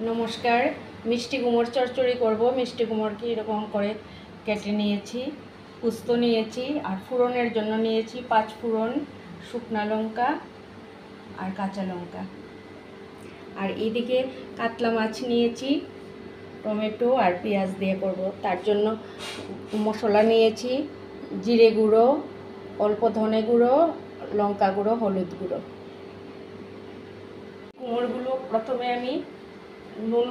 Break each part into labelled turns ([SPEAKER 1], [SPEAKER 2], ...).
[SPEAKER 1] নমস্কার, মিষ্টি কুমড় চচ্চড়ি করব। মিষ্টি কুমড়কে এরকম করে কেটে নিয়েছি, পোস্ত নিয়েছি, আর ফোড়নের জন্য নিয়েছি 5 ফোড়ন, শুকনা লঙ্কা আর কাঁচা লঙ্কা। আর এইদিকে কাতলা মাছ নিয়েছি, টমেটো আর পেঁয়াজ দিয়ে করব। তার জন্য মশলা নিয়েছি জিরে গুঁড়ো, অল্প ধনে গুঁড়ো, লঙ্কা গুঁড়ো, হলুদ গুঁড়ো। কুমড়গুলো প্রথমে আমি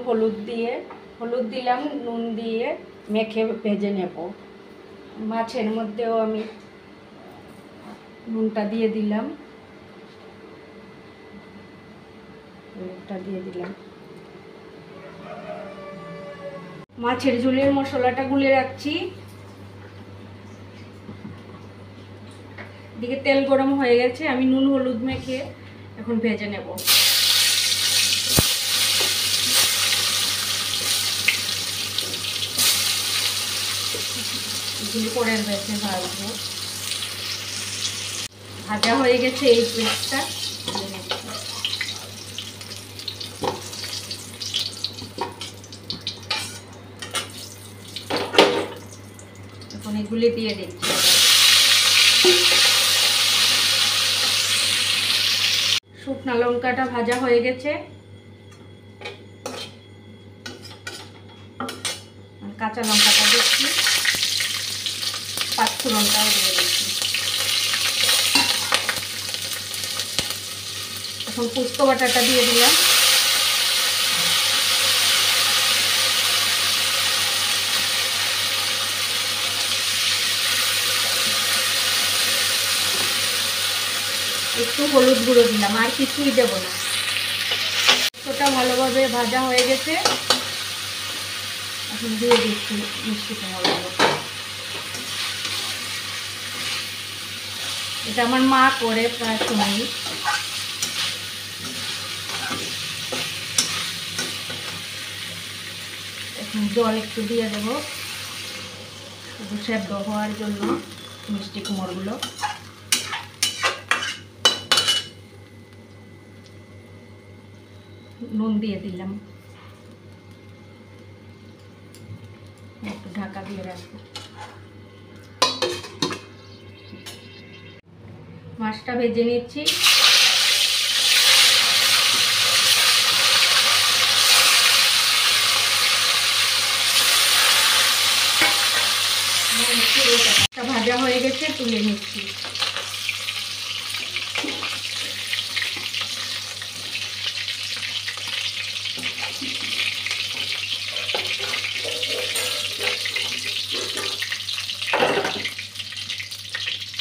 [SPEAKER 1] হলুদ দিলাম, নুন দিয়ে মেখে ভেজে নেব। মাছের মধ্যেও আমি নুনটা দিয়ে দিলাম, মাছের ঝোলের মশলাটা গুলে রাখছি। এদিকে তেল গরম হয়ে গেছে, আমি নুন হলুদ মেখে এখন ভেজে নেব। পরের ব্যাচে ভাজবো। ভাজা হয়ে গেছে এই পেস্টটা, এখন এগুলি দিয়ে দিচ্ছি। শুকনা লঙ্কাটা ভাজা হয়ে গেছে, কাঁচা লঙ্কাটা দিচ্ছি, 5 ফোড়নটাও দিয়ে দিচ্ছি। এখন পোস্ত বাটাটা দিয়ে দিলাম, একটু হলুদ গুঁড়ো দিলাম, আর কিছুই দেব না। পোস্তটা ভালোভাবে ভাজা হয়ে গেছে, এখন দিয়ে দিচ্ছি মিষ্টি কুমড়গুলো। এটা আমার মা করে প্রায় সময়। এখন জল একটু দিয়ে দেবো সেদ্ধ হওয়ার জন্য মিষ্টি কুমড়গুলো। নুন দিয়ে দিলাম, একটু ঢাকা দিয়ে রাখবো। মাছটা ভেজে নিচ্ছি। ভাজা হয়ে গেছে, তুলে নিচ্ছি।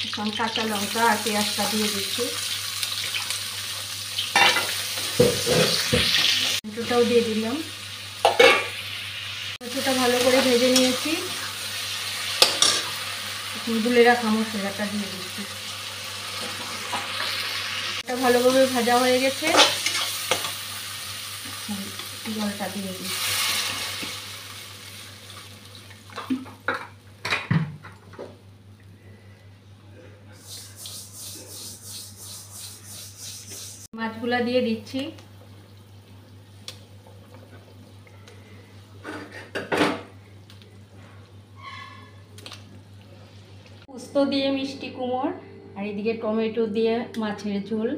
[SPEAKER 1] এখন কাঁচা লঙ্কা আর পেঁয়াজটা দিয়ে দিচ্ছি, টমেটোটাও দিয়ে দিলাম। টমেটোটা ভালো করে ভেজে নিয়েছি, এখন গুলে রাখা মশলাটা দিয়ে দিচ্ছি। এটা ভালোভাবে ভাজা হয়ে গেছে, জলটা দিয়ে দিচ্ছি। মাছগুলা দিয়ে দিচ্ছি। পোস্ত দিয়ে মিষ্টি কুমড়, আর এদিকে টমেটো দিয়ে মাছের ঝোল।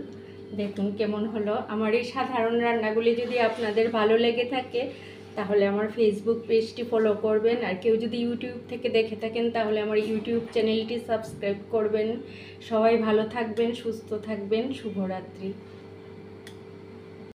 [SPEAKER 1] দেখুন কেমন হলো। আমার এই সাধারণ রান্নাগুলি যদি আপনাদের ভালো লেগে থাকে তাহলে আমার ফেসবুক পেজটি ফলো করবেন, আর কেউ যদি ইউটিউব থেকে দেখে থাকেন তাহলে আমার ইউটিউব চ্যানেলটি সাবস্ক্রাইব করবেন। সবাই ভালো থাকবেন, সুস্থ থাকবেন। শুভরাত্রি।